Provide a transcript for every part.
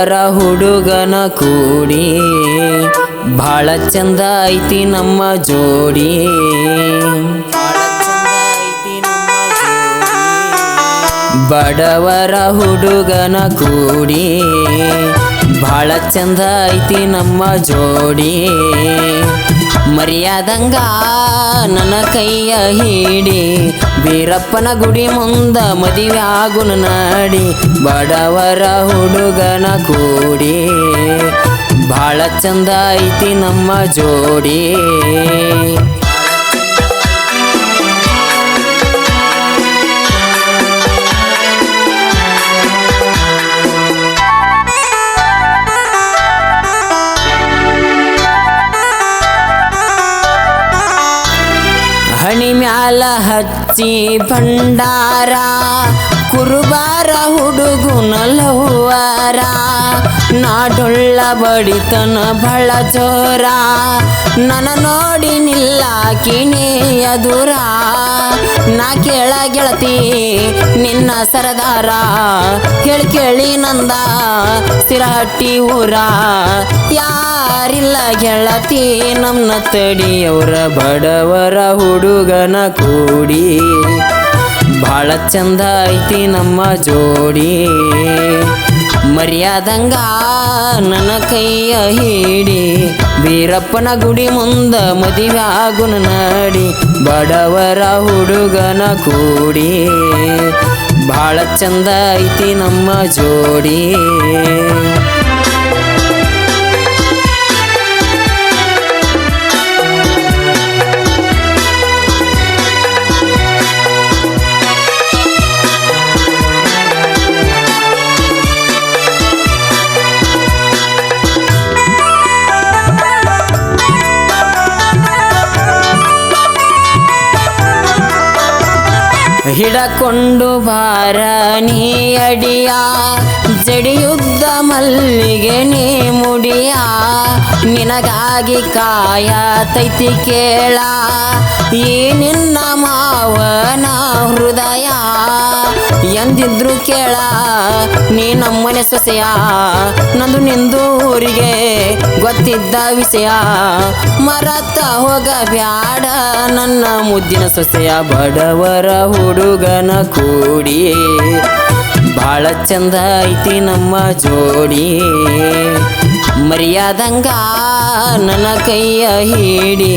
ಬಡವರ ಹುಡುಗನ ಕೂಡಿ ಭಾಳ ಚಂದ ಐತಿ ನಮ್ಮ ಜೋಡಿ. ಬಡವರ ಹುಡುಗನ ಕೂಡಿ ಭಾಳ ಚಂದ ಐತಿ ನಮ್ಮ ಜೋಡಿ. ಮರ್ಯಾದಂಗ ನನ್ನ ಕೈಯ ಹಿಡಿ ಬೀರಪ್ಪನ ಗುಡಿ ಮುಂದ ಮದುವೆ ಆಗುನ ನಾಡಿ. ಬಡವರ ಹುಡುಗನ ಕೂಡಿ ಭಾಳ ಚಂದ ಐತಿ ನಮ್ಮ ಜೋಡಿ. ಹಣಿ ಮ್ಯಾಲ ಹಚ್ಚಿ ಭಂಡಾರ ಕುರುಬಾರ ಹುಡುಗುನ ಲವ್ವಾರ. ನಾಡೊಳ್ಳ ಬಡಿತನ ಬಹಳ ಜೋರ ನನ್ನ ನೋಡಿ ನಿಲ್ಲಾಕಿನೇ ಎದುರ. ನಾ ಕೇಳ ಗೆಳತಿ ನಿನ್ನ ಸರದಾರ ಕೇಳಿ ನಂದ ಸಿರಹಟ್ಟಿ ಊರ. ಯಾರಿಲ್ಲ ಗೆಳತಿ ನಮ್ನ ತಡಿಯವ್ರ ಬಡವರ ಹುಡುಗನ ಕೂಡಿ ಭಾಳ ಚಂದ ಐತಿ ನಮ್ಮ ಜೋಡಿ. ಮರ್ಯಾದಂಗ ನನ್ನ ಕೈಯ ಹಿಡಿ ಬೀರಪ್ಪನ ಗುಡಿ ಮುಂದ ಮದುವೆ ಆಗುನ ನಾಡಿ. ಬಡವರ ಹುಡುಗನ ಕೂಡಿ ಭಾಳ ಚಂದ ಐತಿ ನಮ್ಮ ಜೋಡಿ. ಹಿಡಕೊಂಡು ಬಾರ ನೀ ಅಡಿಯ ಜಡಿಯುದ್ದ ಮಲ್ಲಿಗೆ ನೀ ಮುಡಿಯ. ನಿನಗಾಗಿ ಕಾಯತೈತಿ ಕೇಳ ಈ ನಿನ್ನ ಮಾವನ ಹೃದಯ. ಎಂದಿದ್ರು ಕೇಳ ನೀ ನಮ್ಮನೆ ಸೊಸೆಯ ನಂದು ನಿಂದು ಊರಿಗೆ ಗೊತ್ತಿದ್ದ ವಿಷಯ. ಮರತ ಹೋಗ ಬ್ಯಾಡ ನನ್ನ ಮುದ್ದಿನ ಸೊಸೆಯ. ಬಡವರ ಹುಡುಗನ ಕೂಡಿ ಭಾಳ ಚಂದ ಐತಿ ನಮ್ಮ ಜೋಡಿ. ಮರ್ಯಾದಂಗ ನನ್ನ ಕೈಯ ಹಿಡಿ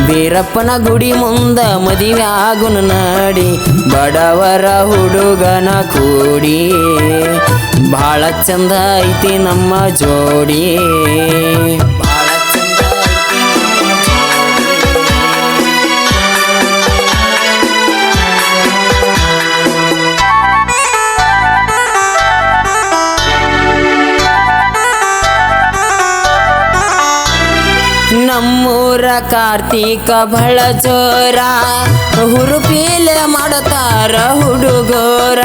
ಬೀರಪ್ಪನ ಗುಡಿ ಮುಂದ ಮದುವೆ ಆಗುನ ನಾಡಿ. ಬಡವರ ಹುಡುಗನ ಕೂಡಿ ಭಾಳ ಚಂದ ಐತಿ ನಮ್ಮ ಜೋಡಿ. ನಮ್ಮೂರ ಕಾರ್ತೀಕ ಬಹಳ ಜೋರ ಹುರುಪೀಲೆ ಮಾಡುತ್ತಾರ ಹುಡುಗೋರ.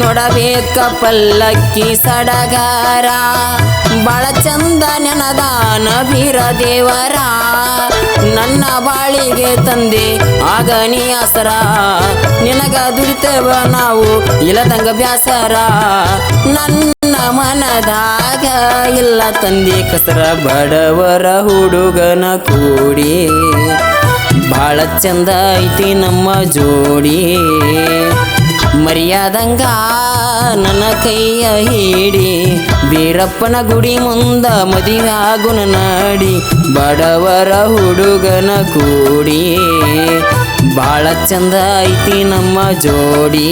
ನೋಡಬೇಕ ಪಲ್ಲಕ್ಕಿ ಸಡಗಾರ ಬಾಳ ಚಂದ ನೆನದಾನ ಬೀರ ದೇವರ. ನನ್ನ ಬಾಳಿಗೆ ತಂದೆ ಆಗ ನೀ ಆಸರ ನಿನಗ ದುಡಿತೇವ ನಾವು ಇಲ್ಲದಂಗ ಬ್ಯಾಸರ. ನನ್ನ ಮನದಾಗ ಇಲ್ಲ ತಂದೆ ಕಸರ. ಬಡವರ ಹುಡುಗನ ಕೂಡಿ ಭಾಳ ಚಂದ ಐತಿ ನಮ್ಮ ಜೋಡಿ. ಮರ್ಯಾದಂಗ ನನ್ನ ಕೈಯ ಹಿಡಿ ಬೀರಪ್ಪನ ಗುಡಿ ಮುಂದ ಮದುವೆ ಆಗುನ ನಾಡಿ. ಬಡವರ ಹುಡುಗನ ಕೂಡಿ ಭಾಳ ಚಂದ ಐತಿ ನಮ್ಮ ಜೋಡಿ.